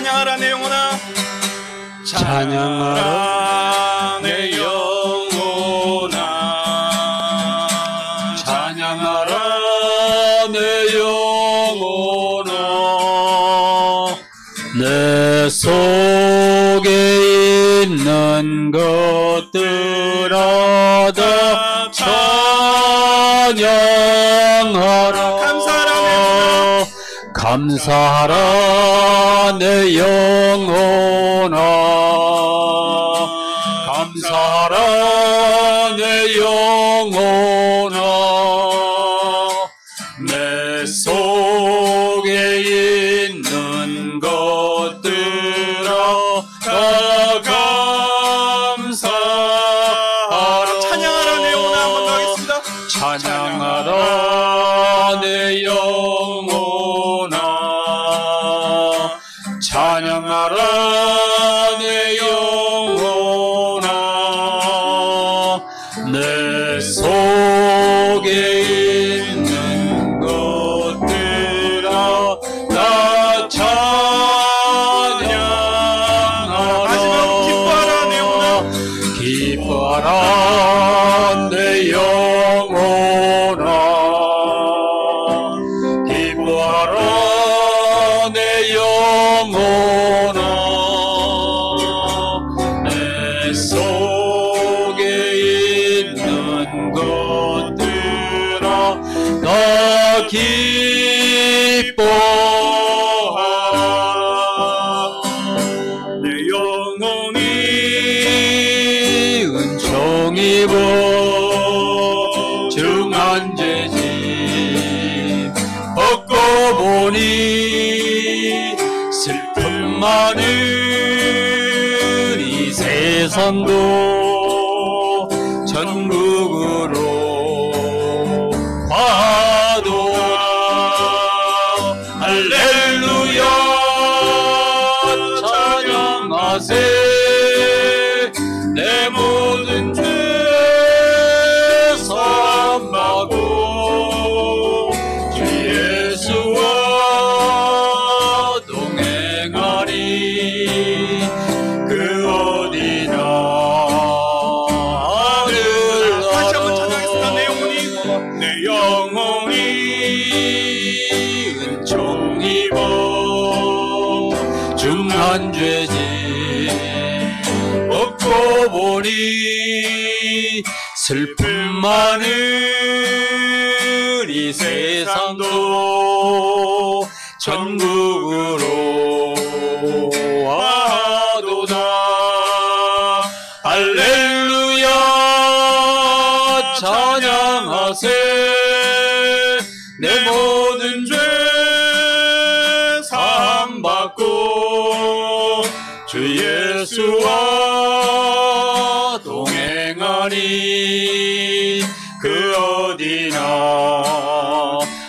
찬양하라 내 영혼아, 찬양하라 내 영혼아, 찬양하라 내 영혼아. 내 속에 있는 것들아 다 찬양하라. 감사하라 내 영혼아, 감사하라 내 영혼아. 내 속에 있는 것들아 다 감사하라. 찬양하라 내 영혼아. 한번 더 하겠습니다. 찬양하라 내 영혼아, 찬양하라 내 영혼아. 내 속에 있는 것들아 다 찬양하라. 마지막 기뻐하라 내 영혼아, 기뻐하라 내 영혼아, 기뻐하라 내 영혼아. 내 속에 있는 것들아 다 기뻐하라. 내 영혼이 은총 입어 중한 죄짐 벗고 보니 슬픔 많은 이 세상도 천국으로 가도다. 할렐루야 찬양하세. 내 모든 죄 사함받고 주 예수와 동행하리. 그 어디나 하늘 나라. 다시 한번 찬양하겠습니다. 내 영혼이, 내 영혼이 은총 입어 중한 죄짐 벗고 보니 슬픔 많은 이 세상도 천국으로 와도다. 할렐루야 찬양하세. 내 모든 죄 사함받고 주 예수와 동행하니. 그 어디나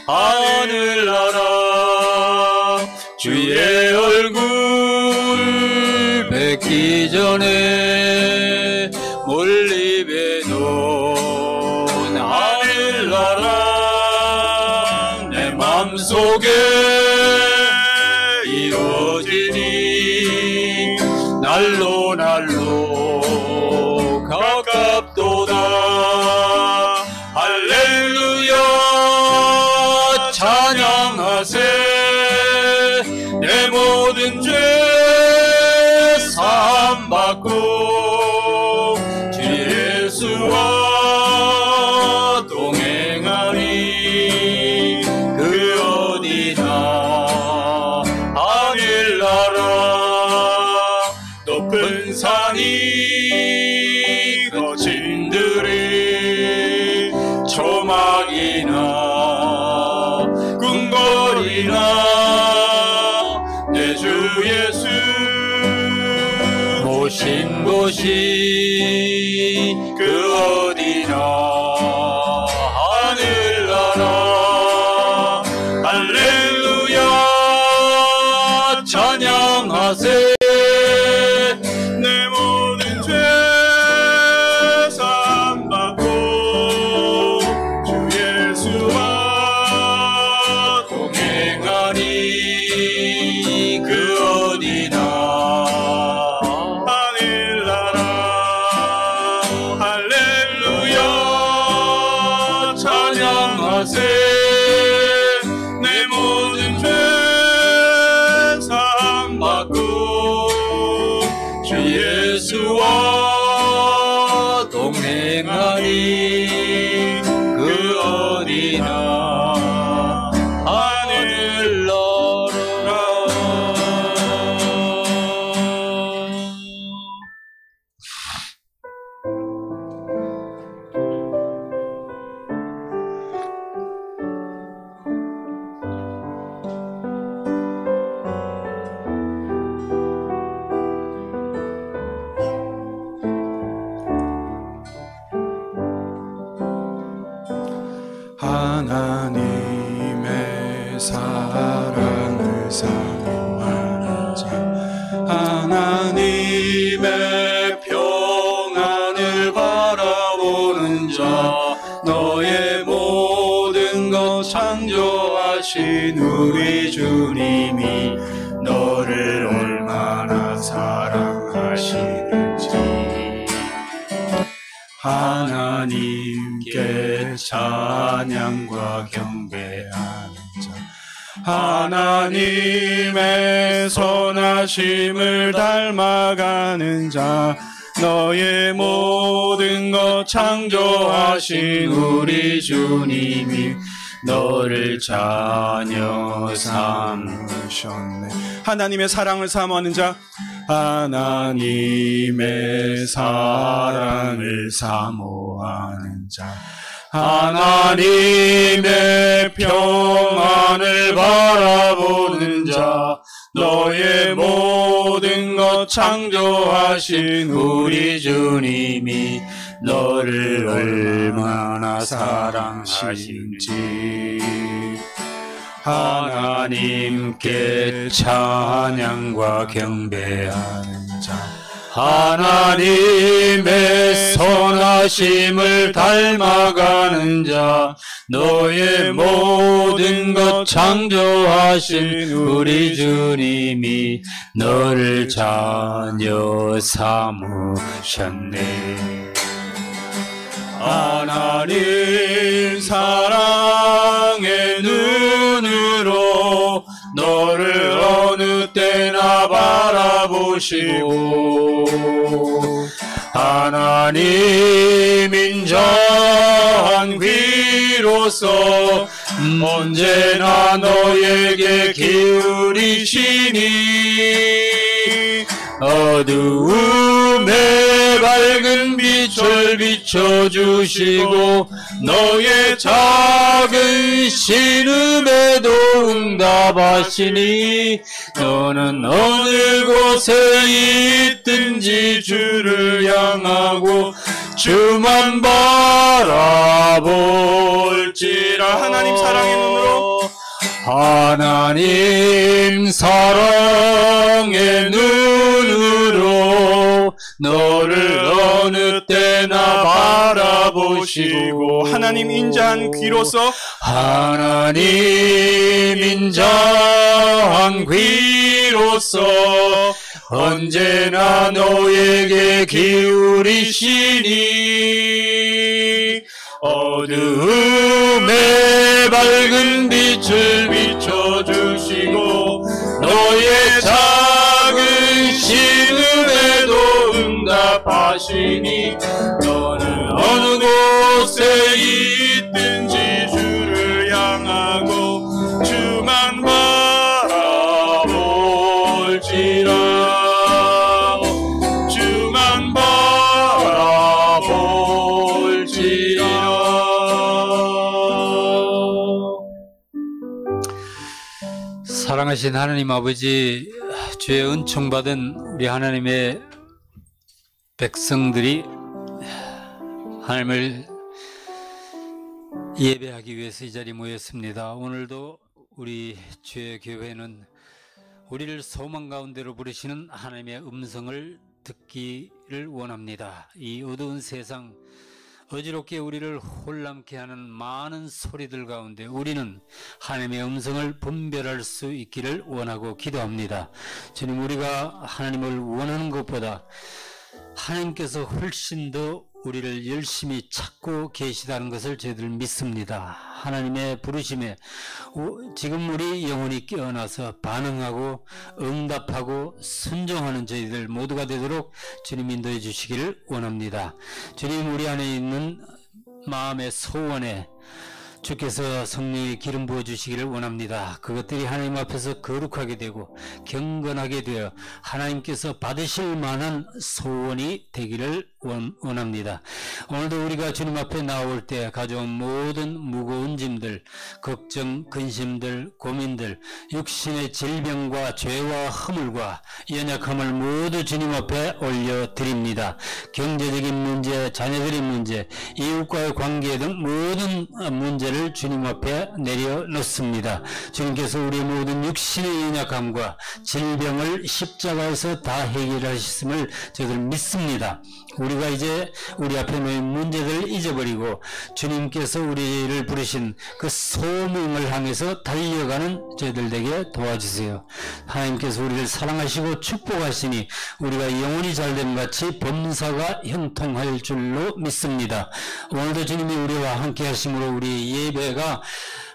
하늘나라. 주의 얼굴 뵙기 전에 멀리 뵈던 하늘나라. 내 맘속에 이루어지니 날로 날로 가깝도다. 할렐루야 찬양하세. 내 모든 죄 사함받고 주 예수와 동행하니. 그 어디나 하늘나라. 높은 산이 거친 들이 초막이나 궁궐이나 내 주 예수 모신 곳이 그 어디나 하늘나라. 할렐루야 찬양하세. 내 모든 죄 사함받고 주 예수와 동행하니. 그 어디나 사모하는 자 하나님의 평안을 바라보는 자 너의 모든 것 창조하신 우리 주님이 너를 얼마나 사랑하시는지 하나님께 찬양과 경배하는 자 하나님의 선하심을 닮아가는 자 너의 모든 것 창조하신 우리 주님이 너를 자녀 삼으셨네. 하나님의 사랑을 사모하는 자 하나님의 사랑을 사모하는 자 하나님의 평안을 바라보는 자 너의 모든 것 창조하신 우리 주님이 너를 얼마나 사랑하시는지 하나님께 찬양과 경배하는 자 하나님의 선하심을 닮아가는 자 너의 모든 것 창조하신 우리 주님이 너를 자녀 삼으셨네. 하나님 사랑의 눈으로 너를 어느 때나 바라보시고 하나님 인자한 귀로서 언제나 너에게 기울이시니 어두움에 밝은 빛을 비춰주시고 너의 작은 신음에도 응답하시니 너는 어느 곳에 있든지 주를 향하고 주만 바라볼지라. 하나님 사랑의 눈으로 하나님 사랑의 눈으로 너를 어느 때나 바라보시고 하나님 인자한 귀로서 하나님 인자한 귀로서 언제나 너에게 기울이시니 어두움에 밝은 빛을 비춰주시고 너의 작은 신음에도 응답하시니 너는 어느 곳에 있든지 주를 향하고 주만 바라볼지라. 주만 바라볼지라. 사랑하신 하나님 아버지, 주의 은총받은 우리 하나님의 백성들이 하나님을 예배하기 위해서 이 자리에 모였습니다. 오늘도 우리 주의 교회는 우리를 소망 가운데로 부르시는 하나님의 음성을 듣기를 원합니다. 이 어두운 세상, 어지럽게 우리를 혼란케 하는 많은 소리들 가운데 우리는 하나님의 음성을 분별할 수 있기를 원하고 기도합니다. 주님, 우리가 하나님을 원하는 것보다 하나님께서 훨씬 더 우리를 열심히 찾고 계시다는 것을 저희들 믿습니다. 하나님의 부르심에 지금 우리 영혼이 깨어나서 반응하고 응답하고 순종하는 저희들 모두가 되도록 주님 인도해 주시기를 원합니다. 주님, 우리 안에 있는 마음의 소원에 주께서 성령의 기름 부어 주시기를 원합니다. 그것들이 하나님 앞에서 거룩하게 되고 경건하게 되어 하나님께서 받으실 만한 소원이 되기를 원합니다. 오늘도 우리가 주님 앞에 나올 때 가져온 모든 무거운 짐들, 걱정, 근심들, 고민들, 육신의 질병과 죄와 허물과 연약함을 모두 주님 앞에 올려드립니다. 경제적인 문제, 자녀들의 문제, 이웃과의 관계 등 모든 문제를 주님 앞에 내려놓습니다. 주님께서 우리 모든 육신의 연약함과 질병을 십자가에서 다 해결하셨음을 저희들 믿습니다. 우리가 이제 우리 앞에 놓인 문제들을 잊어버리고 주님께서 우리를 부르신 그 소명을 향해서 달려가는 저희들 되게 도와주세요. 하나님께서 우리를 사랑하시고 축복하시니 우리가 영혼이 잘됨 같이 범사가 형통할 줄로 믿습니다. 오늘도 주님이 우리와 함께 하심으로 우리 예배가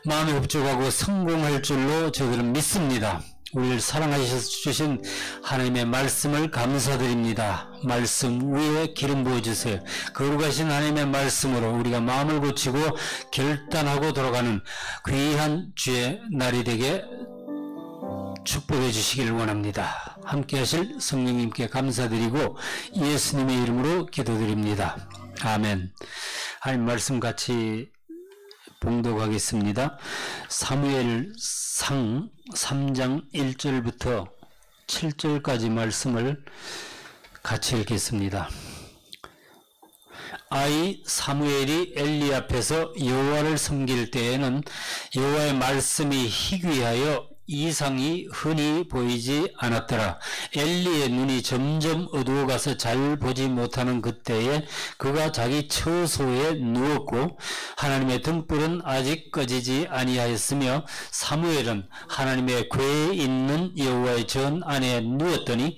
마음에 흡족하고 성공할 줄로 저희들은 믿습니다. 우리를 사랑하셔서 주신 하나님의 말씀을 감사드립니다. 말씀 위에 기름 부어주세요. 거룩하신 하나님의 말씀으로 우리가 마음을 고치고 결단하고 돌아가는 귀한 주의 날이 되게 축복해 주시기를 원합니다. 함께 하실 성령님께 감사드리고 예수님의 이름으로 기도드립니다. 아멘. 하나님 말씀 같이 봉독하겠습니다. 사무엘상 3장 1절부터 7절까지 말씀을 같이 읽겠습니다. 아이 사무엘이 엘리 앞에서 여호와를 섬길 때에는 여호와의 말씀이 희귀하여 이상이 흔히 보이지 않았더라. 엘리의 눈이 점점 어두워가서 잘 보지 못하는 그때에 그가 자기 처소에 누웠고 하나님의 등불은 아직 꺼지지 아니하였으며 사무엘은 하나님의 궤에 있는 여호와의 전 안에 누웠더니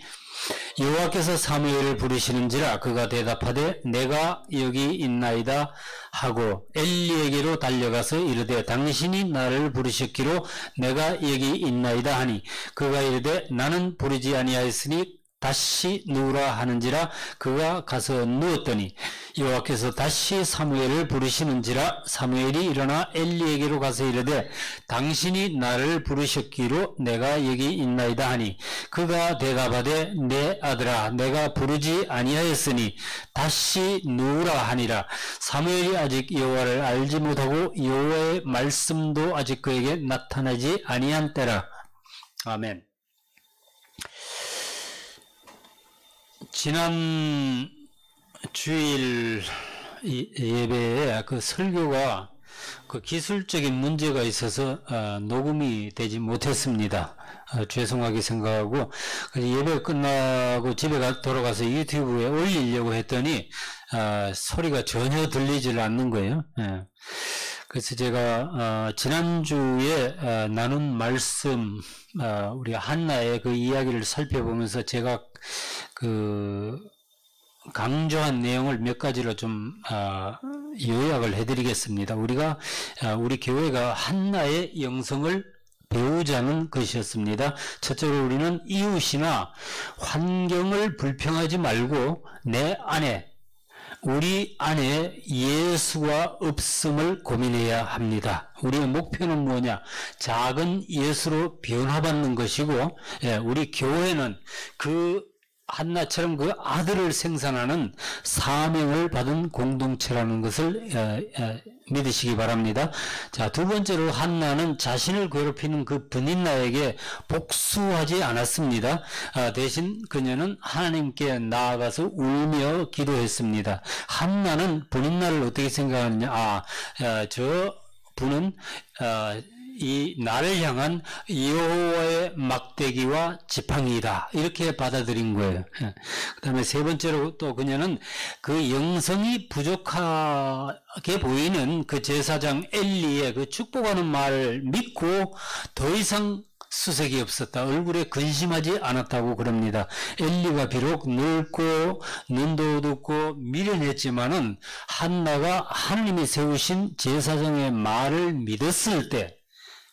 여호와께서 사무엘을 부르시는지라 그가 대답하되 내가 여기 있나이다 하고 엘리에게로 달려가서 이르되 당신이 나를 부르셨기로 내가 여기 있나이다 하니 그가 이르되 나는 부르지 아니하였으니 다시 누우라 하는지라 그가 가서 누웠더니 여호와께서 다시 사무엘을 부르시는지라 사무엘이 일어나 엘리에게로 가서 이르되 당신이 나를 부르셨기로 내가 여기 있나이다 하니 그가 대답하되 내 아들아 내가 부르지 아니하였으니 다시 누우라 하니라. 사무엘이 아직 여호와를 알지 못하고 여호와의 말씀도 아직 그에게 나타나지 아니한 때라. 아멘. 지난 주일 예배에 그 설교가 그 기술적인 문제가 있어서 녹음이 되지 못했습니다. 죄송하게 생각하고 예배 끝나고 집에 돌아가서 유튜브에 올리려고 했더니 소리가 전혀 들리질 않는 거예요. 그래서 제가 지난주에 나눈 말씀 우리 한나의 그 이야기를 살펴보면서 제가 그 강조한 내용을 몇 가지로 좀 요약을 해드리겠습니다. 우리가 우리 교회가 한나의 영성을 배우자는 것이었습니다. 첫째로 우리는 이웃이나 환경을 불평하지 말고 내 안에 우리 안에 예수가 없음을 고민해야 합니다. 우리의 목표는 뭐냐? 작은 예수로 변화받는 것이고 우리 교회는 그 한나처럼 그 아들을 생산하는 사명을 받은 공동체라는 것을 믿으시기 바랍니다. 자, 두 번째로 한나는 자신을 괴롭히는 그 분인나에게 복수하지 않았습니다. 대신 그녀는 하나님께 나아가서 울며 기도했습니다. 한나는 분인나를 어떻게 생각하느냐? 저 분은 이 나를 향한 여호와의 막대기와 지팡이다 이렇게 받아들인 거예요. 그 다음에 세 번째로 또 그녀는 그 영성이 부족하게 보이는 그 제사장 엘리의 그 축복하는 말을 믿고 더 이상 수색이 없었다. 얼굴에 근심하지 않았다고 그럽니다. 엘리가 비록 늙고 눈도 어둡고 미련했지만은 한나가 하나님이 세우신 제사장의 말을 믿었을 때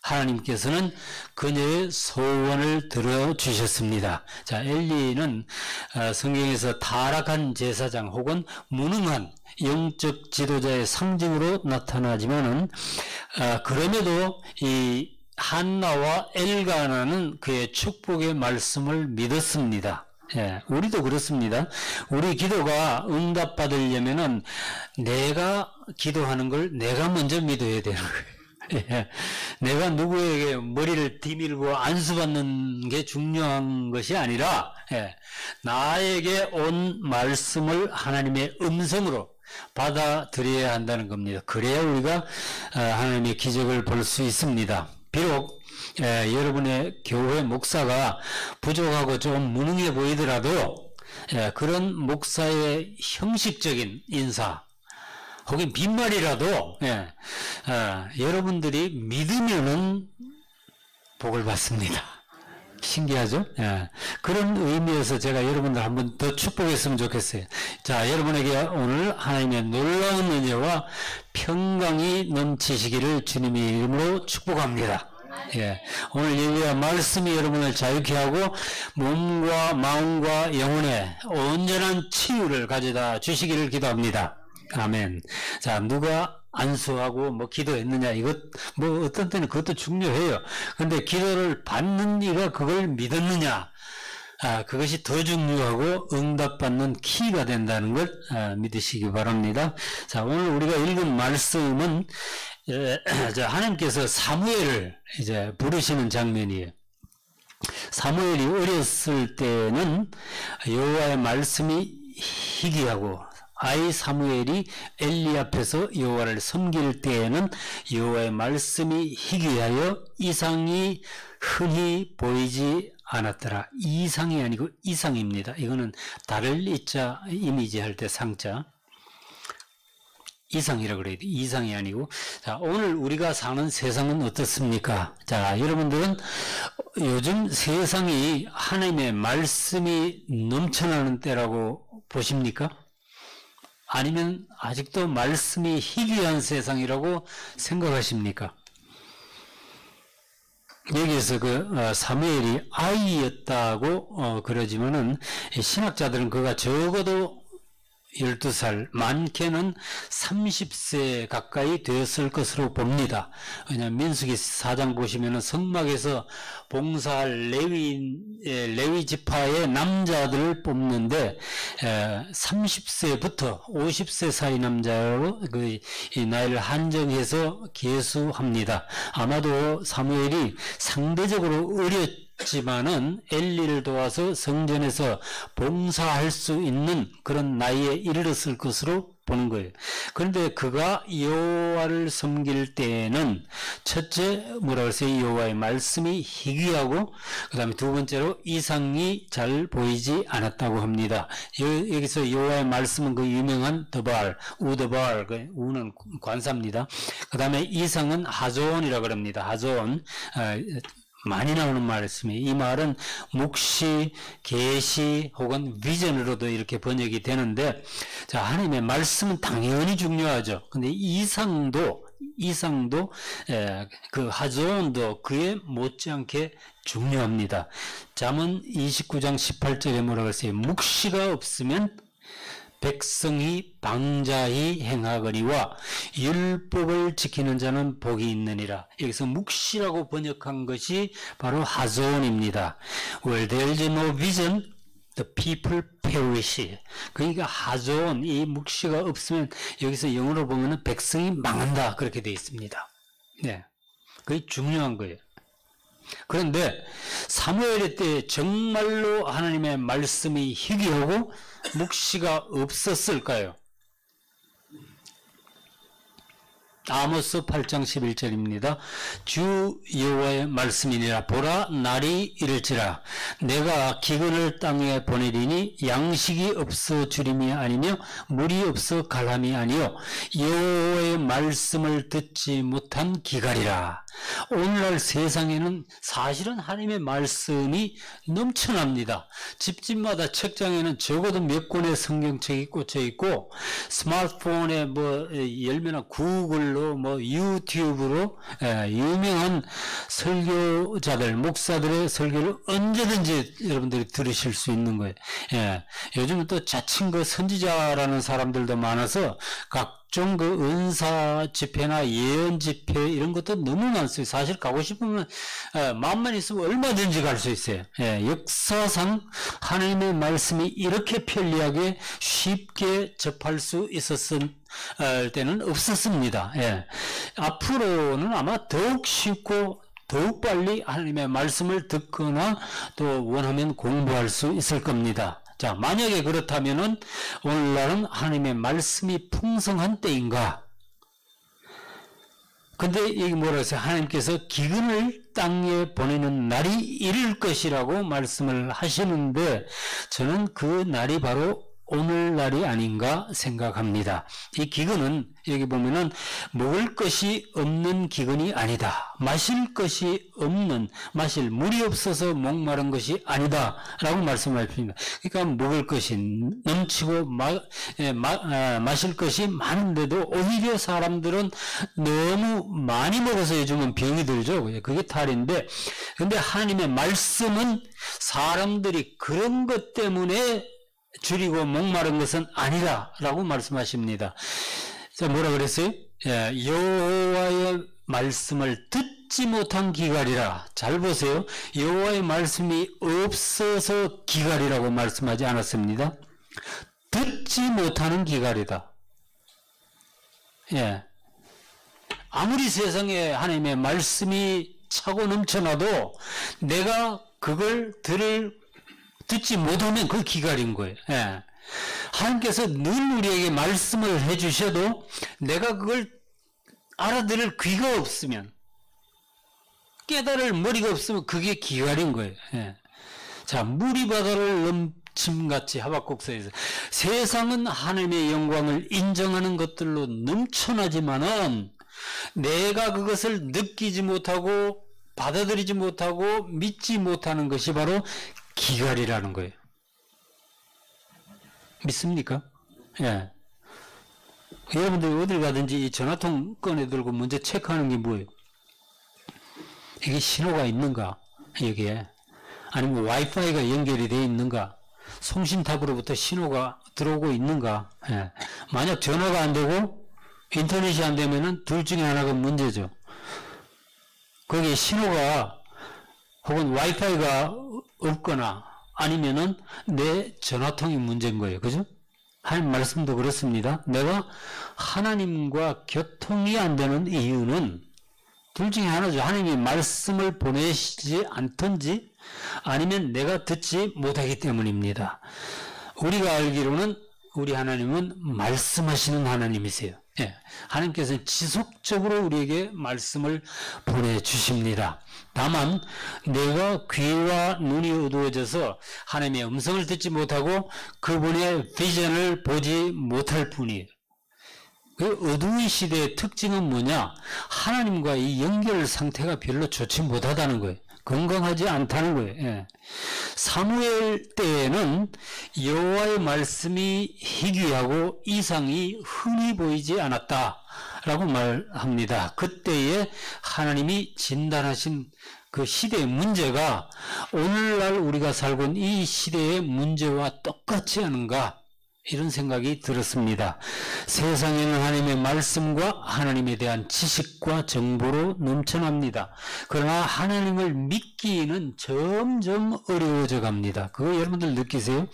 하나님께서는 그녀의 소원을 들어주셨습니다. 자, 엘리는 성경에서 타락한 제사장 혹은 무능한 영적 지도자의 상징으로 나타나지만은 그럼에도 이 한나와 엘가나는 그의 축복의 말씀을 믿었습니다. 예, 우리도 그렇습니다. 우리 기도가 응답받으려면은 내가 기도하는 걸 내가 먼저 믿어야 되는 거예요. 예, 내가 누구에게 머리를 디밀고 안수받는 게 중요한 것이 아니라, 예, 나에게 온 말씀을 하나님의 음성으로 받아들여야 한다는 겁니다. 그래야 우리가 하나님의 기적을 볼 수 있습니다. 비록 여러분의 교회 목사가 부족하고 좀 무능해 보이더라도 그런 목사의 형식적인 인사 혹은 빈말이라도 여러분들이 믿으면은 복을 받습니다. 신기하죠? 그런 의미에서 제가 여러분들 한번 더 축복했으면 좋겠어요. 자, 여러분에게 오늘 하나님의 놀라운 은혜와 평강이 넘치시기를 주님의 이름으로 축복합니다. 예, 오늘 예배와 말씀이 여러분을 자유케 하고 몸과 마음과 영혼에 온전한 치유를 가져다 주시기를 기도합니다. 아멘. 자, 누가 안수하고 뭐 기도했느냐, 이것 뭐 어떤 때는 그것도 중요해요. 근데 기도를 받는 이가 그걸 믿었느냐, 그것이 더 중요하고 응답받는 키가 된다는 걸 믿으시기 바랍니다. 자, 오늘 우리가 읽은 말씀은 하나님께서 사무엘을 이제 부르시는 장면이에요. 사무엘이 어렸을 때는 여호와의 말씀이 희귀하고, 아이 사무엘이 엘리 앞에서 여호와를 섬길 때에는 여호와의 말씀이 희귀하여 이상이 흔히 보이지 않았더라. 이상이 아니고 이상입니다. 이거는 달을 이자 이미지할 때 상자. 이상이라고 그래야 돼. 이상이 아니고. 자, 오늘 우리가 사는 세상은 어떻습니까? 자, 여러분들은 요즘 세상이 하나님의 말씀이 넘쳐나는 때라고 보십니까? 아니면 아직도 말씀이 희귀한 세상이라고 생각하십니까? 여기에서 사무엘이 아이였다고 그러지만은 신학자들은 그가 적어도 12살, 많게는 30세 가까이 되었을 것으로 봅니다. 왜냐하면 민수기 4장 보시면은 성막에서 봉사할 레위 지파의 남자들을 뽑는데 30세부터 50세 사이 남자로 이 나이를 한정해서 계수합니다. 아마도 사무엘이 상대적으로 어렸지만은 엘리를 도와서 성전에서 봉사할 수 있는 그런 나이에 이르렀을 것으로 보는 거예요. 그런데 그가 여호와를 섬길 때에는 첫째 뭐라고 했어요? 여호와의 말씀이 희귀하고, 그 다음에 두 번째로 이상이 잘 보이지 않았다고 합니다. 여기서 여호와의 말씀은 그 유명한 드발, 우드발, 우는 관사입니다. 그 다음에 이상은 하존이라고 합니다. 하존. 많이 나오는 말씀이, 이 말은 묵시, 계시 혹은 비전으로도 이렇게 번역이 되는데, 자, 하나님의 말씀은 당연히 중요하죠. 근데 이상도 그 하존도 그에 못지않게 중요합니다. 잠언 29장 18절에 뭐라고 했어요? 묵시가 없으면 백성이 방자히 행하거니와 율법을 지키는 자는 복이 있느니라. 여기서 묵시라고 번역한 것이 바로 하존입니다. Where there is no vision, the people perish. 그러니까 하존, 이 묵시가 없으면 여기서 영어로 보면은 백성이 망한다, 그렇게 되어 있습니다. 네, 그게 중요한 거예요. 그런데 사무엘 때 정말로 하나님의 말씀이 희귀하고 묵시가 없었을까요? 아모스 8장 11절입니다. 주 여호와의 말씀이니라. 보라, 날이 이를지라 내가 기근을 땅에 보내리니 양식이 없어 주림이 아니며 물이 없어 갈함이 아니요 여호와의 말씀을 듣지 못한 기갈이라. 오늘날 세상에는 사실은 하나님의 말씀이 넘쳐납니다. 집집마다 책장에는 적어도 몇 권의 성경책이 꽂혀 있고, 스마트폰에 뭐 열면 구글로 뭐 유튜브로 유명한 설교자들, 목사들의 설교를 언제든지 여러분들이 들으실 수 있는 거예요. 요즘은 또 자칭 그 선지자라는 사람들도 많아서 각 각종 그 은사 집회나 예언 집회 이런 것도 너무 많습니다. 사실 가고 싶으면 마음만 있으면 얼마든지 갈 수 있어요. 예, 역사상 하나님의 말씀이 이렇게 편리하게 쉽게 접할 수 있었을 때는 없었습니다. 예, 앞으로는 아마 더욱 쉽고 더욱 빨리 하나님의 말씀을 듣거나 또 원하면 공부할 수 있을 겁니다. 자, 만약에 그렇다면은 오늘날은 하나님의 말씀이 풍성한 때인가? 근데 이게 뭐라 했어요? 하나님께서 기근을 땅에 보내는 날이 이를 것이라고 말씀을 하시는데 저는 그 날이 바로 오늘날이 아닌가 생각합니다. 이 기근은 여기 보면은 먹을 것이 없는 기근이 아니다. 마실 것이 없는, 마실 물이 없어서 목마른 것이 아니다 라고 말씀하십니다. 그러니까 먹을 것이 넘치고 마실 것이 많은데도 오히려 사람들은 너무 많이 먹어서 요즘은 병이 들죠. 그게 탈인데, 근데 하나님의 말씀은 사람들이 그런 것 때문에 줄이고 목마른 것은 아니라 라고 말씀하십니다. 자, 뭐라 그랬어요? 예, 여호와의 말씀을 듣지 못한 기갈이라. 잘 보세요. 여호와의 말씀이 없어서 기갈이라고 말씀하지 않았습니다. 듣지 못하는 기갈이다. 예. 아무리 세상에 하나님의 말씀이 차고 넘쳐나도 내가 그걸 듣지 못하면 그 기갈인 거예요. 예. 하나님께서 늘 우리에게 말씀을 해주셔도 내가 그걸 알아들을 귀가 없으면, 깨달을 머리가 없으면 그게 기갈인 거예요. 예. 자, 물이 바다를 넘침같이 하박국서에서 세상은 하나님의 영광을 인정하는 것들로 넘쳐나지만은 내가 그것을 느끼지 못하고 받아들이지 못하고 믿지 못하는 것이 바로 기갈이라는 거예요. 믿습니까? 예. 여러분들이 어딜 가든지 이 전화통 꺼내 들고 먼저 체크하는 게 뭐예요? 이게 신호가 있는가? 여기에. 아니면 와이파이가 연결이 되어 있는가? 송신탑으로부터 신호가 들어오고 있는가? 예. 만약 전화가 안 되고 인터넷이 안 되면은 둘 중에 하나가 문제죠. 거기에 신호가 혹은 와이파이가 없거나 아니면은 내 전화통이 문제인 거예요. 그죠? 하나님 말씀도 그렇습니다. 내가 하나님과 교통이 안 되는 이유는 둘 중에 하나죠. 하나님이 말씀을 보내시지 않든지 아니면 내가 듣지 못하기 때문입니다. 우리가 알기로는 우리 하나님은 말씀하시는 하나님이세요. 예, 하나님께서는 지속적으로 우리에게 말씀을 보내주십니다. 다만 내가 귀와 눈이 어두워져서 하나님의 음성을 듣지 못하고 그분의 비전을 보지 못할 뿐이에요. 그 어두운 시대의 특징은 뭐냐? 하나님과 이 연결 상태가 별로 좋지 못하다는 거예요. 건강하지 않다는 거예요. 예. 사무엘 때에는 여호와의 말씀이 희귀하고 이상이 흔히 보이지 않았다라고 말합니다. 그때에 하나님이 진단하신 그 시대의 문제가 오늘날 우리가 살고 있는 이 시대의 문제와 똑같지 않은가? 이런 생각이 들었습니다. 세상에는 하나님의 말씀과 하나님에 대한 지식과 정보로 넘쳐납니다. 그러나 하나님을 믿기는 점점 어려워져 갑니다. 그거 여러분들 느끼세요?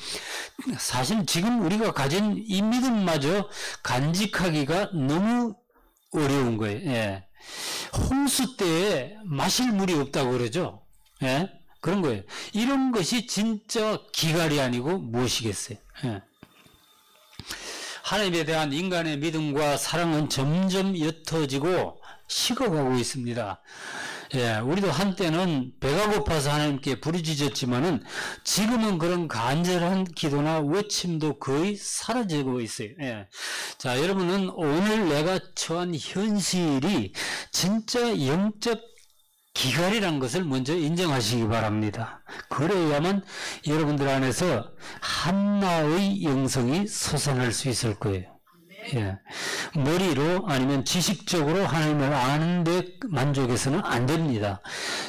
사실 지금 우리가 가진 이 믿음마저 간직하기가 너무 어려운 거예요. 예. 홍수 때에 마실 물이 없다고 그러죠. 예? 그런 거예요. 이런 것이 진짜 기갈이 아니고 무엇이겠어요? 예. 하나님에 대한 인간의 믿음과 사랑은 점점 옅어지고 식어가고 있습니다. 예, 우리도 한때는 배가 고파서 하나님께 부르짖었지만은 지금은 그런 간절한 기도나 외침도 거의 사라지고 있어요. 예. 자, 여러분은 오늘 내가 처한 현실이 진짜 영적 기갈이라는 것을 먼저 인정하시기 바랍니다. 그래야만 여러분들 안에서 한나의 영성이 솟아날 수 있을 거예요. 예. 머리로 아니면 지식적으로 하나님을 아는데 만족해서는 안 됩니다.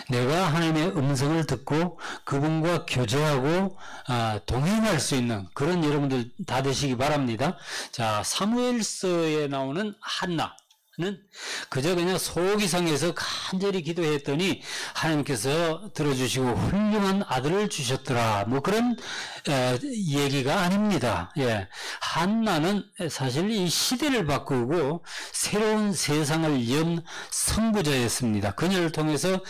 내가 하나님의 음성을 듣고 그분과 교제하고 동행할 수 있는 그런 여러분들 다 되시기 바랍니다. 자, 사무엘서에 나오는 한나는 그저 그냥 속이 상해서 간절히 기도했더니 하나님께서 들어주시고 훌륭한 아들을 주셨더라. 뭐 그런 얘기가 아닙니다. 예. 한나는 사실 이 시대를 바꾸고 새로운 세상을 연 선구자였습니다. 그녀를 통해서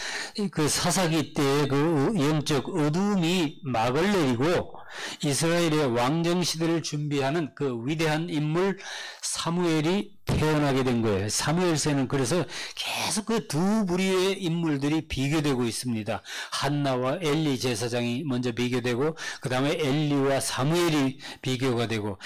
그 사사기 때의 그 영적 어둠이 막을 내리고 이스라엘의 왕정 시대를 준비하는 그 위대한 인물 사무엘이 태어나게 된 거예요. 사무엘서에는 그래서 계속 그 두 부류의 인물들이 비교되고 있습니다. 한나와 엘리 제사장이 먼저 비교되고 그 다음에 엘리와 사무엘이 비교가 되고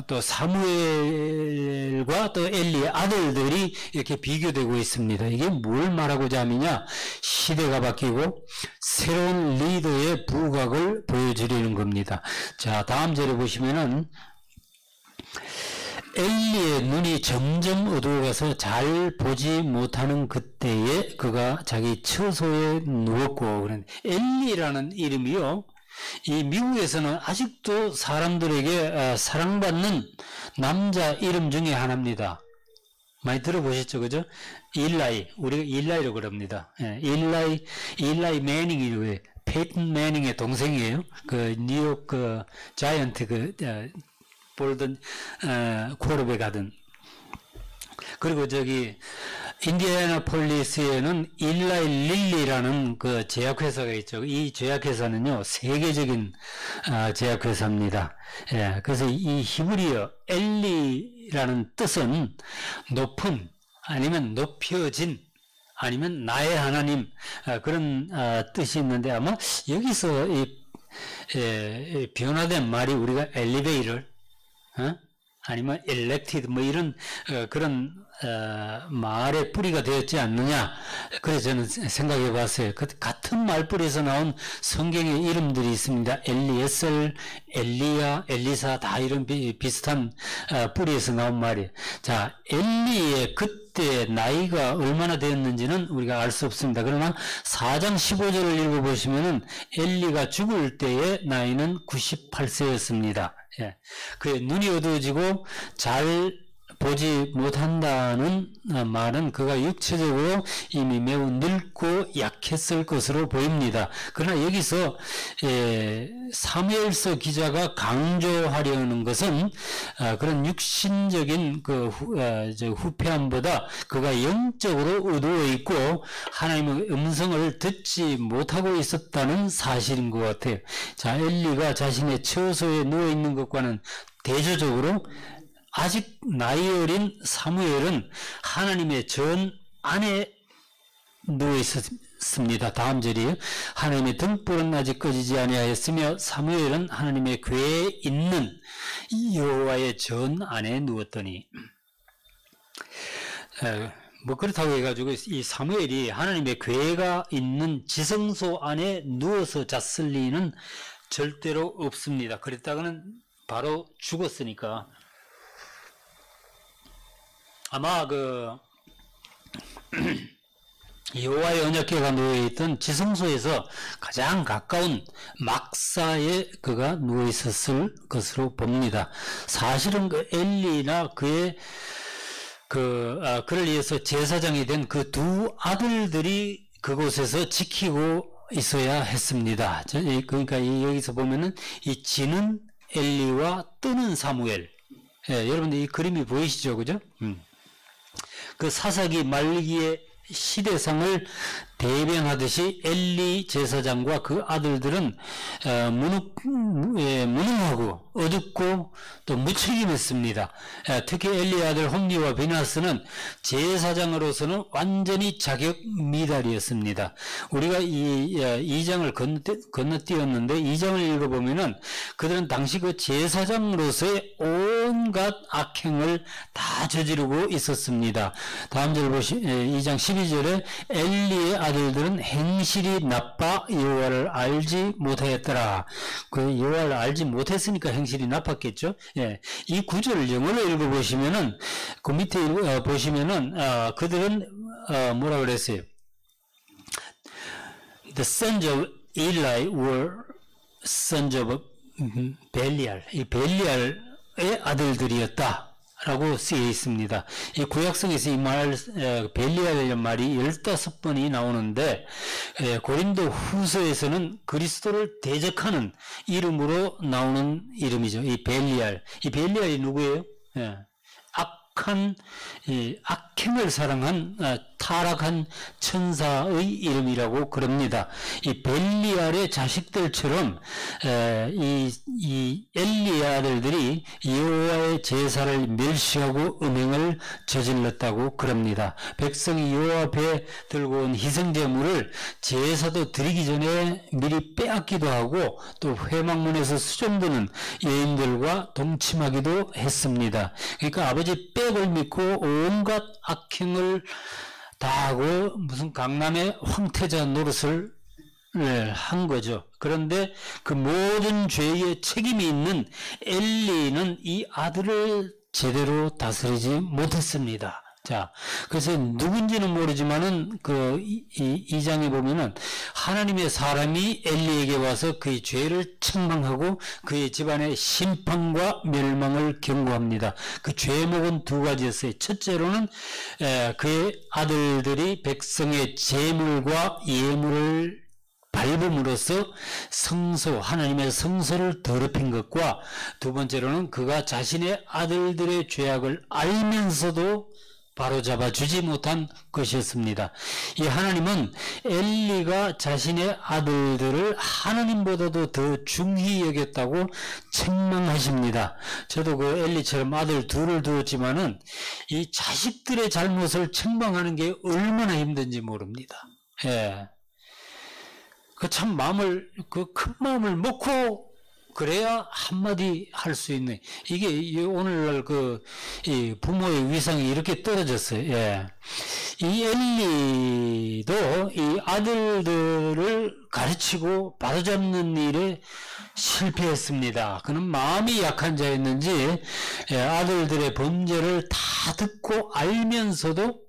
또 사무엘과 또 엘리의 아들들이 이렇게 비교되고 있습니다. 이게 뭘 말하고자 하느냐? 시대가 바뀌고 새로운 리더의 부각을 보여주려는 겁니다. 자, 다음 절에 보시면은 엘리의 눈이 점점 어두워가서 잘 보지 못하는 그때에 그가 자기 처소에 누웠고, 엘리라는 이름이요, 이 미국에서는 아직도 사람들에게 사랑받는 남자 이름 중에 하나입니다. 많이 들어보셨죠, 그죠? 일라이, 우리가 일라이라고 그럽니다. 예, 일라이 매닝이고요. 페이튼 매닝의 동생이에요. 그 뉴욕 그 자이언트 볼던 쿼터백 하던. 그리고 저기 인디애나폴리스에는 일라이 릴리라는 그 제약회사가 있죠. 이 제약회사는요 세계적인 제약회사입니다. 예, 그래서 이 히브리어 엘리라는 뜻은 높은 아니면 높여진 아니면 나의 하나님 그런 뜻이 있는데 아마 여기서 변화된 말이 우리가 엘리베이터 아니면 elected 뭐 이런 그런 말의 뿌리가 되었지 않느냐. 그래서 저는 생각해 봤어요. 같은 말뿌리에서 나온 성경의 이름들이 있습니다. 엘리에셀, 엘리야, 엘리사 다 이런 비슷한 뿌리에서 나온 말이에요. 자, 엘리의 그때 나이가 얼마나 되었는지는 우리가 알 수 없습니다. 그러나 4장 15절을 읽어보시면은 엘리가 죽을 때의 나이는 98세였습니다. 예. 그의 눈이 어두워지고 잘 보지 못한다는 말은 그가 육체적으로 이미 매우 늙고 약했을 것으로 보입니다. 그러나 여기서 사무엘서 기자가 강조하려는 것은 그런 육신적인 그 후패함보다 그가 영적으로 어두워 있고 하나님의 음성을 듣지 못하고 있었다는 사실인 것 같아요. 자, 엘리가 자신의 처소에 누워 있는 것과는 대조적으로 아직 나이 어린 사무엘은 하나님의 전 안에 누워 있었습니다. 다음 절이에요. 하나님의 등불은 아직 꺼지지 아니하였으며 사무엘은 하나님의 궤에 있는 여호와의 전 안에 누웠더니 뭐 그렇다고 해가지고 이 사무엘이 하나님의 궤가 있는 지성소 안에 누워서 잤을 리는 절대로 없습니다. 그랬다가는 바로 죽었으니까. 아마 여호와의 언약궤가 누워있던 지성소에서 가장 가까운 막사에 그가 누워있었을 것으로 봅니다. 사실은 그 엘리나 그의 그를 위해서 제사장이 된 그 두 아들들이 그곳에서 지키고 있어야 했습니다. 그러니까 여기서 보면은 이 지는 엘리와 뜨는 사무엘. 예, 여러분들 이 그림이 보이시죠? 그죠? 그 사사기 말기의 시대상을 대변하듯이 엘리 제사장과 그 아들들은 무능하고 어둡고 또 무책임했습니다. 특히 엘리의 아들 홈리와 비나스는 제사장으로서는 완전히 자격 미달이었습니다. 우리가 이 2장을 건너뛰었는데 2장을 읽어보면은 그들은 당시 그 제사장으로서의 온 온갖 악행을 다 저지르고 있었습니다. 다음 절 2장 12절에 엘리의 아들들은 행실이 나빠 여호와를 알지 못하였더라. 그 여호와를 알지 못했으니까 행실이 나빴겠죠. 예. 이 구절을 영어로 읽어보시면은 그 밑에 보시면은 그들은 뭐라 그랬어요? The sons of Eli were sons of 벨리알. 이 벨리알의 아들들이었다 라고 쓰여 있습니다. 이 구약성에서 이 말, 벨리알이라는 말이 15번이 나오는데, 고린도 후서에서는 그리스도를 대적하는 이름으로 나오는 이름이죠. 이 벨리알. 이 벨리알이 누구예요? 예. 악행을 사랑한 타락한 천사의 이름이라고 그럽니다. 이 벨리알의 자식들처럼 이 엘리의 아들들이 여호와의 제사를 멸시하고 음행을 저질렀다고 그럽니다. 백성이 여호와 앞에 들고 온 희생제물을 제사도 드리기 전에 미리 빼앗기도 하고 또 회막문에서 수종드는 여인들과 동침하기도 했습니다. 그러니까 아버지 백을 믿고 온갖 악행을 다 하고 무슨 강남의 황태자 노릇을 한 거죠. 그런데 그 모든 죄의 책임이 있는 엘리는 이 아들을 제대로 다스리지 못했습니다. 자, 그래서 누군지는 모르지만은 이 장에 보면은 하나님의 사람이 엘리에게 와서 그의 죄를 책망하고 그의 집안의 심판과 멸망을 경고합니다. 그 죄목은 두 가지였어요. 첫째로는 그의 아들들이 백성의 제물과 예물을 밟음으로써 하나님의 성소를 더럽힌 것과 두 번째로는 그가 자신의 아들들의 죄악을 알면서도 바로잡아 주지 못한 것이었습니다. 이 하나님은 엘리가 자신의 아들들을 하나님보다도 더 중히 여겼다고 책망하십니다. 저도 그 엘리처럼 아들 둘을 두었지만은 이 자식들의 잘못을 책망하는 게 얼마나 힘든지 모릅니다. 예. 그 참 큰 마음을 먹고 그래야 한마디 할 수 있는, 이게 오늘날 이 부모의 위상이 이렇게 떨어졌어요. 예. 이 엘리도 이 아들들을 가르치고 바로잡는 일에 실패했습니다. 그는 마음이 약한 자였는지 아들들의 범죄를 다 듣고 알면서도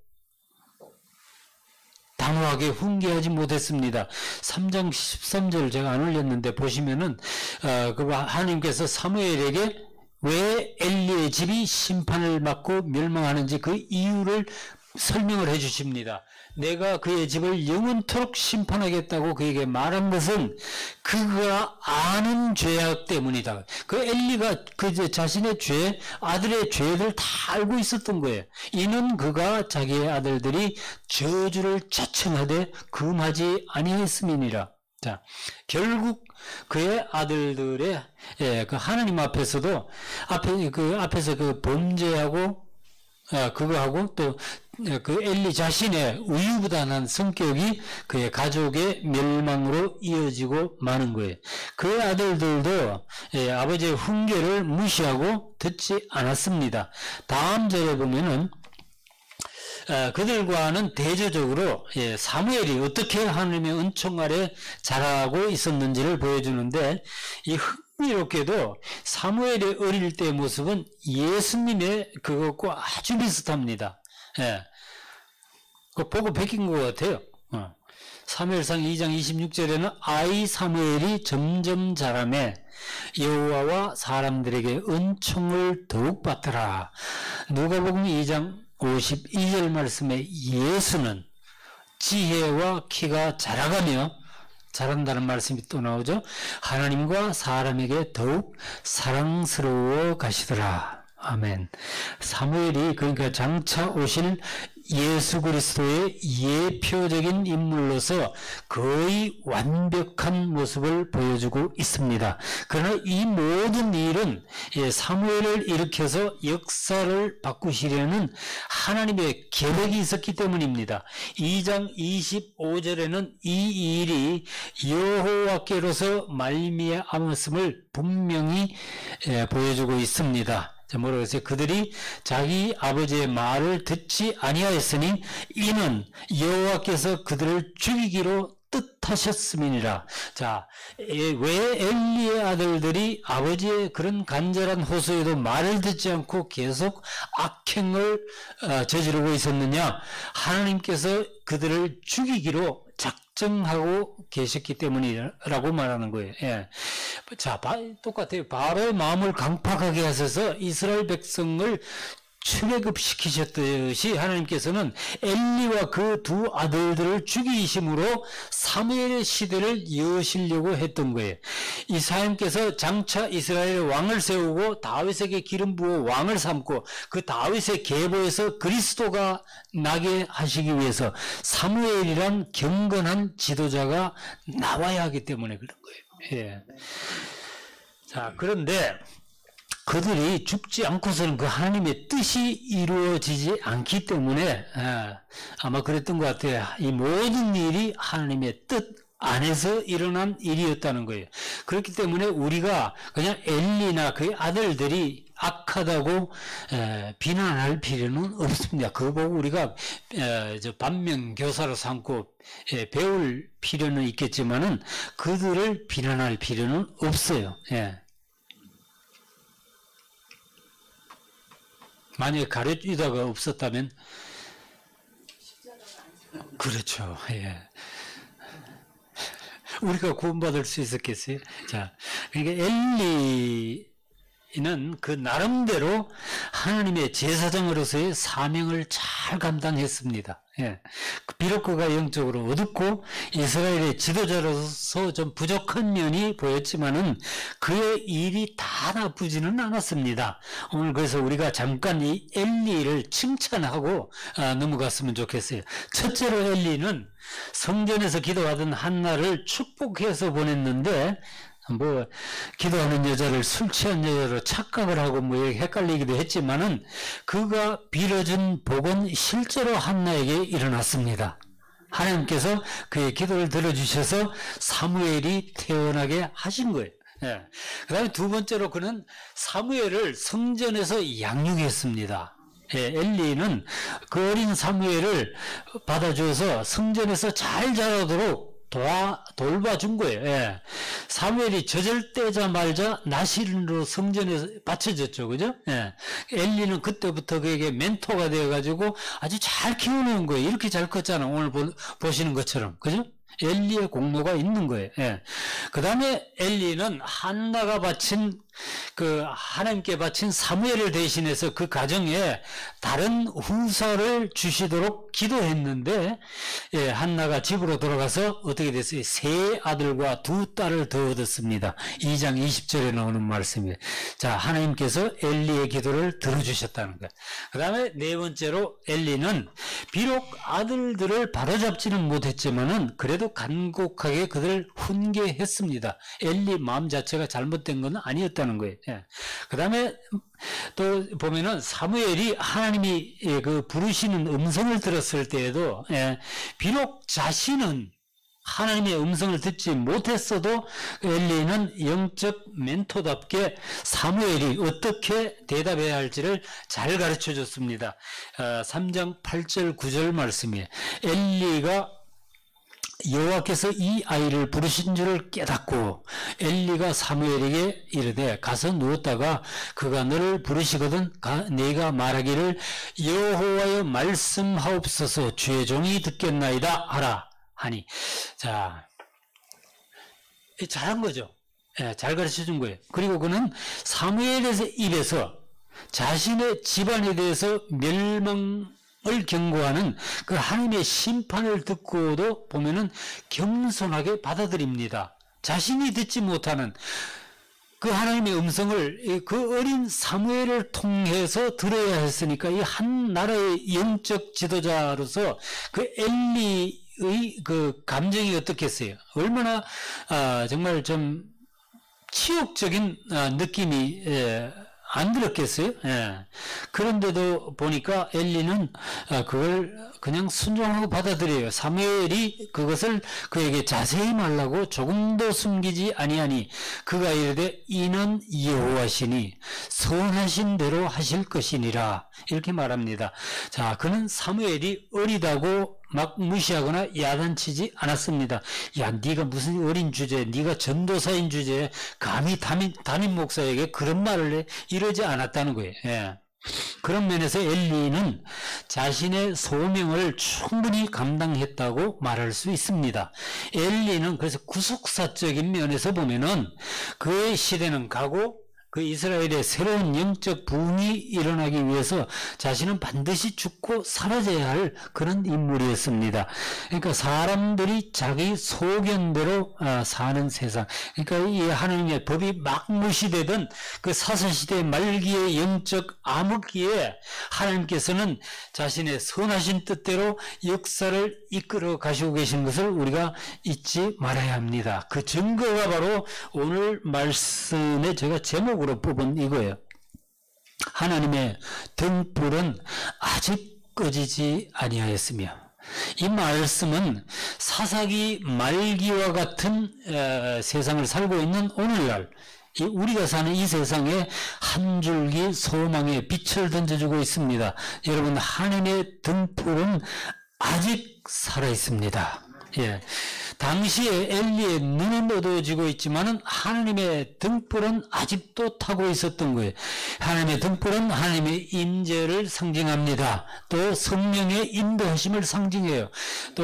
단호하게 훈계하지 못했습니다. 3장 13절 제가 안 올렸는데 보시면은 하나님께서 사무엘에게 왜 엘리의 집이 심판을 받고 멸망하는지 그 이유를 설명을 해 주십니다. 내가 그의 집을 영원토록 심판하겠다고 그에게 말한 것은 그가 아는 죄악 때문이다. 그 엘리가 자신의 아들의 죄를 다 알고 있었던 거예요. 이는 그가 자기의 아들들이 저주를 자청하되 금하지 아니하였음이니라. 자, 결국 그의 아들들의 그 하나님 앞에서도 앞에서 그 범죄하고 그거하고 또 그 엘리 자신의 우유부단한 성격이 그의 가족의 멸망으로 이어지고 마는 거예요. 그의 아들들도 아버지의 훈계를 무시하고 듣지 않았습니다. 다음 절에 보면은 그들과는 대조적으로 사무엘이 어떻게 하나님의 은총 아래 자라고 있었는지를 보여주는데, 이 흥미롭게도 사무엘의 어릴 때의 모습은 예수님의 그것과 아주 비슷합니다. 그거 보고 베낀 것 같아요. 사무엘상 2장 26절에는 아이 사무엘이 점점 자라매 여호와와 사람들에게 은총을 더욱 받더라. 누가복음 2장 52절 말씀에 예수는 지혜와 키가 자란다는 말씀이 또 나오죠. 하나님과 사람에게 더욱 사랑스러워 가시더라. 아멘. 사무엘이 그러니까 장차 오실 예수 그리스도의 예표적인 인물로서 거의 완벽한 모습을 보여주고 있습니다. 그러나 이 모든 일은 사무엘을 일으켜서 역사를 바꾸시려는 하나님의 계획이 있었기 때문입니다. 2장 25절에는 이 일이 여호와께로서 말미암았음을 분명히 보여주고 있습니다. 뭐라고 했어요? 그들이 자기 아버지의 말을 듣지 아니하였으니 이는 여호와께서 그들을 죽이기로 뜻하셨음이니라. 자, 왜 엘리의 아들들이 아버지의 그런 간절한 호소에도 말을 듣지 않고 계속 악행을 저지르고 있었느냐? 하나님께서 그들을 죽이기로 작정하고 계셨기 때문이라고 말하는 거예요. 예. 자, 똑같아요. 바로의 마음을 강팍하게 하셔서 이스라엘 백성을 출애굽시키셨듯이 하나님께서는 엘리와 그 두 아들들을 죽이심으로 사무엘의 시대를 여시려고 했던 거예요. 이사님께서 장차 이스라엘의 왕을 세우고 다윗에게 기름 부어 왕을 삼고 그 다윗의 계보에서 그리스도가 나게 하시기 위해서 사무엘이란 경건한 지도자가 나와야 하기 때문에 그런 거예요. 예. 자, 그런데 그들이 죽지 않고서는 그 하나님의 뜻이 이루어지지 않기 때문에 아마 그랬던 것 같아요. 이 모든 일이 하나님의 뜻 안에서 일어난 일이었다는 거예요. 그렇기 때문에 우리가 그냥 엘리나 그의 아들들이 악하다고 비난할 필요는 없습니다. 그거 보고 우리가 반면교사로 삼고 배울 필요는 있겠지만은 그들을 비난할 필요는 없어요. 예. 만약에 가룟 유다가 없었다면 그렇죠. 예. 우리가 구원받을 수 있었겠어요? 자, 그러니까 엘리는 그 나름대로 하나님의 제사장으로서의 사명을 잘 감당했습니다. 예. 비록 그가 영적으로 어둡고 이스라엘의 지도자로서 좀 부족한 면이 보였지만은 그의 일이 다 나쁘지는 않았습니다. 오늘 그래서 우리가 잠깐 이 엘리를 칭찬하고 넘어갔으면 좋겠어요. 첫째로 엘리는 성전에서 기도하던 한나를 축복해서 보냈는데 기도하는 여자를 술 취한 여자로 착각을 하고 헷갈리기도 했지만은 그가 빌어준 복은 실제로 한나에게 일어났습니다. 하나님께서 그의 기도를 들어주셔서 사무엘이 태어나게 하신 거예요. 예. 그 다음에 두 번째로 그는 사무엘을 성전에서 양육했습니다. 예, 엘리는 그 어린 사무엘을 받아줘서 성전에서 잘 자라도록 돌봐준 거예요. 예. 사무엘이 젖을때자마자 나실인으로 성전에 바쳐졌죠. 그죠? 예. 엘리는 그때부터 그에게 멘토가 되어가지고 아주 잘 키우는 거예요. 이렇게 잘 컸잖아. 오늘 보시는 것처럼. 그죠? 엘리의 공로가 있는 거예요. 예. 그 다음에 엘리는 한나가 바친 하나님께 바친 사무엘을 대신해서 그 가정에 다른 후사를 주시도록 기도했는데, 예, 한나가 집으로 돌아가서 어떻게 됐어요? 세 아들과 두 딸을 더 얻었습니다. 2장 20절에 나오는 말씀이에요. 자, 하나님께서 엘리의 기도를 들어주셨다는 거예요. 그 다음에 네 번째로 엘리는 비록 아들들을 바로잡지는 못했지만은 그래도 간곡하게 그들을 훈계했습니다. 엘리 마음 자체가 잘못된 건 아니었다는 거예요. 예. 그 다음에 또 보면은 사무엘이 하나님이 그 부르시는 음성을 들었을 때에도, 예, 비록 자신은 하나님의 음성을 듣지 못했어도 엘리는 영적 멘토답게 사무엘이 어떻게 대답해야 할지를 잘 가르쳐 줬습니다. 3장 8절 9절 말씀이에요. 엘리가 여호와께서 이 아이를 부르신 줄을 깨닫고 엘리가 사무엘에게 이르되 가서 누웠다가 그가 너를 부르시거든 네가 말하기를 여호와여 말씀하옵소서 주의 종이 듣겠나이다 하라 하니. 자, 잘한 거죠. 예, 잘 가르쳐 준 거예요. 그리고 그는 사무엘의 입에서 자신의 집안에 대해서 멸망을 경고하는 그 하나님의 심판을 듣고도 보면은 겸손하게 받아들입니다. 자신이 듣지 못하는 그 하나님의 음성을 그 어린 사무엘을 통해서 들어야 했으니까 이 한 나라의 영적 지도자로서 그 엘리의 그 감정이 어떻겠어요? 얼마나 정말 좀 치욕적인 느낌이 안 들었겠어요? 예. 그런데도 보니까 엘리는 그걸 그냥 순종하고 받아들여요. 사무엘이 그것을 그에게 자세히 말라고 조금도 숨기지 아니하니 그가 이르되 이는 여호와시니 선하신 대로 하실 것이니라 이렇게 말합니다. 자, 그는 사무엘이 어리다고 막 무시하거나 야단치지 않았습니다. 야, 네가 무슨 어린 주제에, 네가 전도사인 주제에 감히 담임 목사에게 그런 말을 해? 이러지 않았다는 거예요. 예. 그런 면에서 엘리는 자신의 소명을 충분히 감당했다고 말할 수 있습니다. 엘리는 그래서 구속사적인 면에서 보면은 그의 시대는 가고 그 이스라엘의 새로운 영적 부흥이 일어나기 위해서 자신은 반드시 죽고 사라져야 할 그런 인물이었습니다. 그러니까 사람들이 자기 소견대로 사는 세상, 그러니까 이 하나님의 법이 막 무시되던 그 사사시대 말기의 영적 암흑기에 하나님께서는 자신의 선하신 뜻대로 역사를 이끌어 가시고 계신 것을 우리가 잊지 말아야 합니다. 그 증거가 바로 오늘 말씀에 제가 제목으로 뽑은 이거예요. 하나님의 등불은 아직 꺼지지 아니하였으며, 이 말씀은 사사기 말기와 같은 세상을 살고 있는 오늘날 우리가 사는 이 세상에 한 줄기 소망의 빛을 던져주고 있습니다. 여러분, 하나님의 등불은 아직 살아있습니다. 예. 당시에 엘리의 눈은 어두워지고 있지만은 하나님의 등불은 아직도 타고 있었던 거예요. 하나님의 등불은 하나님의 임재를 상징합니다. 또 성령의 인도하심을 상징해요. 또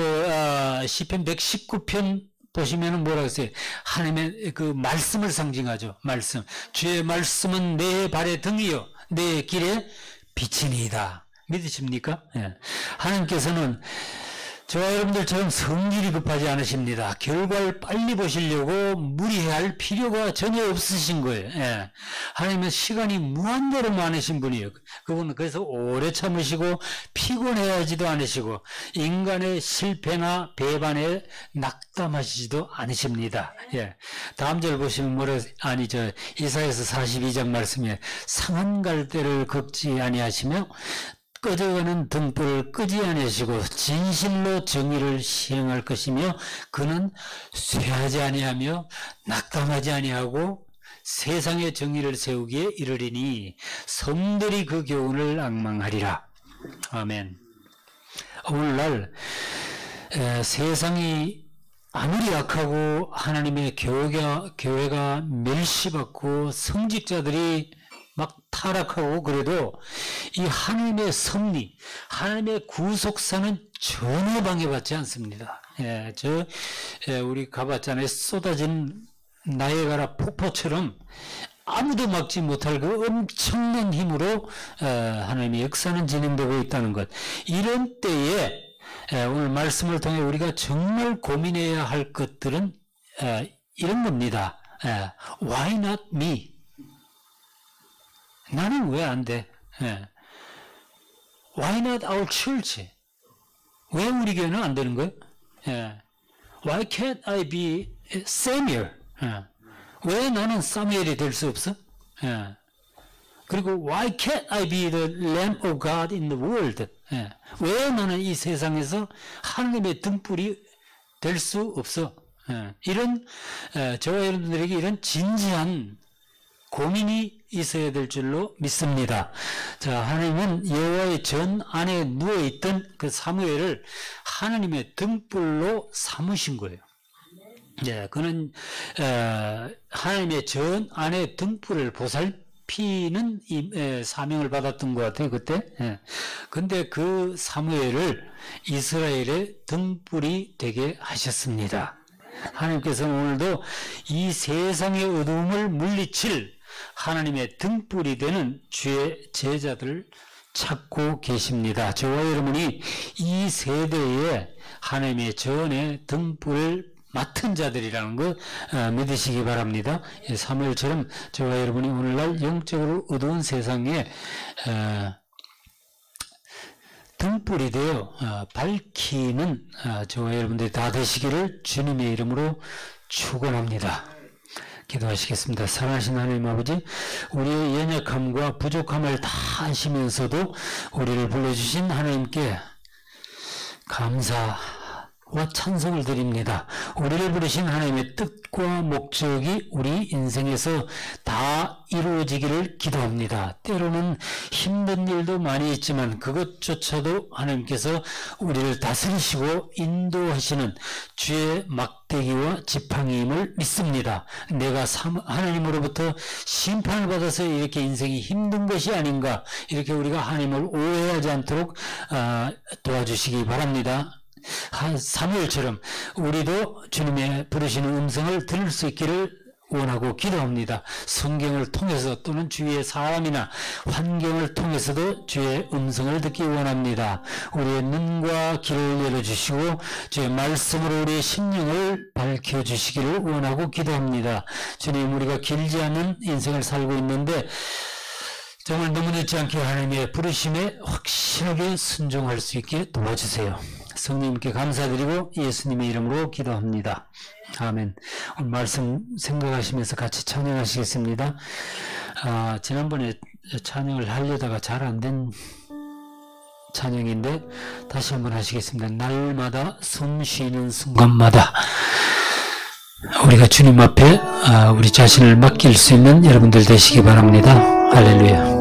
시편 119편 보시면은 뭐라고 했어요? 하나님의 그 말씀을 상징하죠. 말씀. 주의 말씀은 내 발의 등이요 내 길에 빛이니이다. 믿으십니까? 예. 하나님께서는 저와 여러분들처럼 성질이 급하지 않으십니다. 결과를 빨리 보시려고 무리할 필요가 전혀 없으신 거예요. 예. 하나님은 시간이 무한대로 많으신 분이에요. 그분은 그래서 오래 참으시고 피곤해하지도 않으시고 인간의 실패나 배반에 낙담하시지도 않으십니다. 예. 다음 절 보시면 이사야서 42장 말씀에 상한 갈대를 걷지 아니하시며 꺼져가는 등불을 끄지 아니하시고 진실로 정의를 시행할 것이며 그는 쇠하지 아니하며 낙담하지 아니하고 세상의 정의를 세우기에 이르리니 성들이 그 교훈을 앙망하리라. 아멘. 오늘날 세상이 아무리 약하고 하나님의 교회가 멸시받고 성직자들이 막 타락하고 그래도 이 하나님의 섭리, 하나님의 구속사는 전혀 방해받지 않습니다. 우리 가봤잖아요. 쏟아진 나이아가라 폭포처럼 아무도 막지 못할 그 엄청난 힘으로 하나님의 역사는 진행되고 있다는 것. 이런 때에 오늘 말씀을 통해 우리가 정말 고민해야 할 것들은 이런 겁니다. Why not me? 나는 왜 안 돼? Why not our church? 왜 우리 교회는 안 되는 거예요? Why can't I be Samuel? 왜 나는 사무엘이 될 수 없어? 그리고 Why can't I be the Lamb of God in the world? 왜 나는 이 세상에서 하나님의 등불이 될 수 없어? 이런 저와 여러분들에게 이런 진지한 고민이 있어야 될 줄로 믿습니다. 자, 하나님은 여호와의 전 안에 누워있던 그 사무엘을 하나님의 등불로 삼으신 거예요. 그는 하나님의 전 안에 등불을 보살피는 사명을 받았던 것 같아요, 그때. 근데 그 사무엘을 이스라엘의 등불이 되게 하셨습니다. 하나님께서는 오늘도 이 세상의 어두움을 물리칠 하나님의 등불이 되는 주의 제자들을 찾고 계십니다. 저와 여러분이 이 세대에 하나님의 전의 등불을 맡은 자들이라는 것 믿으시기 바랍니다. 사무엘처럼 저와 여러분이 오늘날 영적으로 어두운 세상에 등불이 되어 밝히는 저와 여러분들이 다 되시기를 주님의 이름으로 축원합니다. 기도하시겠습니다. 사랑하신 하나님 아버지, 우리의 연약함과 부족함을 다 아시면서도 우리를 불러주신 하나님께 감사와 찬송을 드립니다. 우리를 부르신 하나님의 뜻과 목적이 우리 인생에서 다 이루어지기를 기도합니다. 때로는 힘든 일도 많이 있지만 그것조차도 하나님께서 우리를 다스리시고 인도하시는 주의 막대기와 지팡이임을 믿습니다. 내가 하나님으로부터 심판을 받아서 이렇게 인생이 힘든 것이 아닌가, 이렇게 우리가 하나님을 오해하지 않도록 도와주시기 바랍니다. 사무엘처럼 우리도 주님의 부르시는 음성을 들을 수 있기를 원하고 기도합니다. 성경을 통해서 또는 주위의 사람이나 환경을 통해서도 주의 음성을 듣기 원합니다. 우리의 눈과 귀를 열어주시고 주의 말씀으로 우리의 심령을 밝혀주시기를 원하고 기도합니다. 주님, 우리가 길지 않은 인생을 살고 있는데 정말 너무 늦지 않게 하나님의 부르심에 확실하게 순종할 수 있게 도와주세요. 성령님께 감사드리고 예수님의 이름으로 기도합니다. 아멘. 오늘 말씀 생각하시면서 같이 찬양하시겠습니다. 지난번에 찬양을 하려다가 잘 안 된 찬양인데 다시 한번 하시겠습니다. 날마다 숨 쉬는 순간마다 우리가 주님 앞에 우리 자신을 맡길 수 있는 여러분들 되시기 바랍니다. 할렐루야.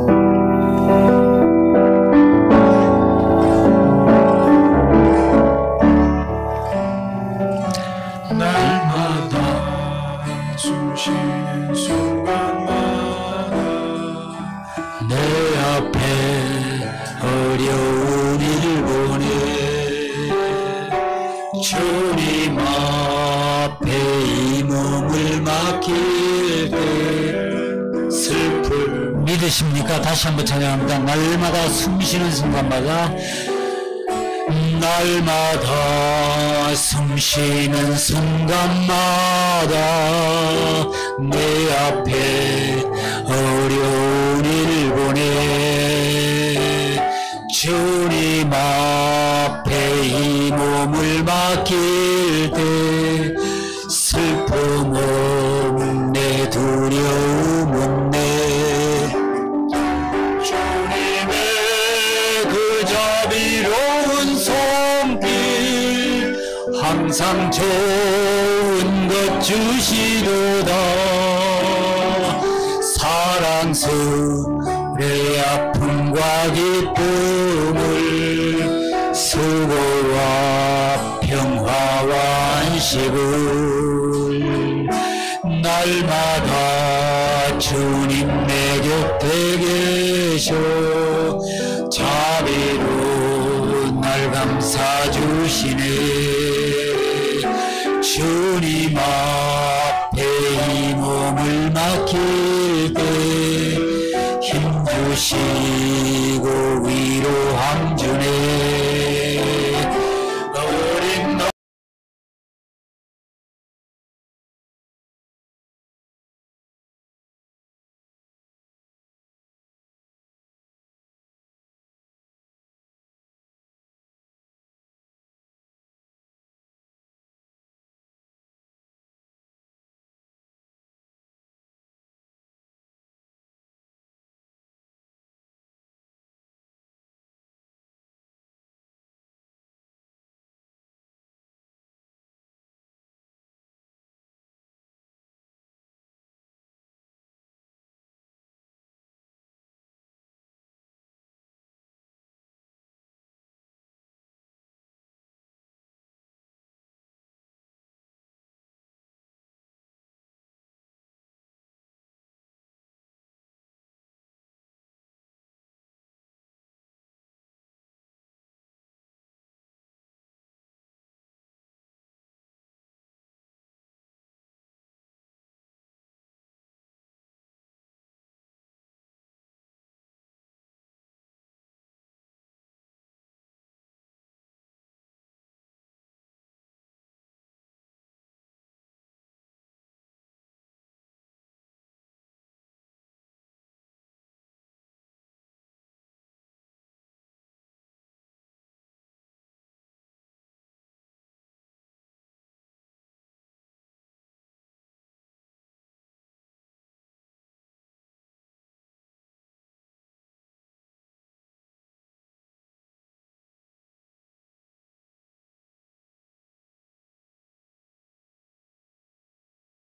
믿으십니까? 다시 한번 찬양합니다. 날마다 숨쉬는 순간마다, 날마다 숨쉬는 순간마다 내 앞에 어려운 일 보내 주님 앞에 이 몸을 맡길 때 슬픔 없네, 두려움 없네. 항상 좋은 것 주시도다. 사랑스레 아픔과 기쁨을, 수고와 평화와 안식을 날마다 주님 내 곁에 계셔 자비로 날 감싸주시네. 주님 앞에 이 몸을 맡길 때 힘주시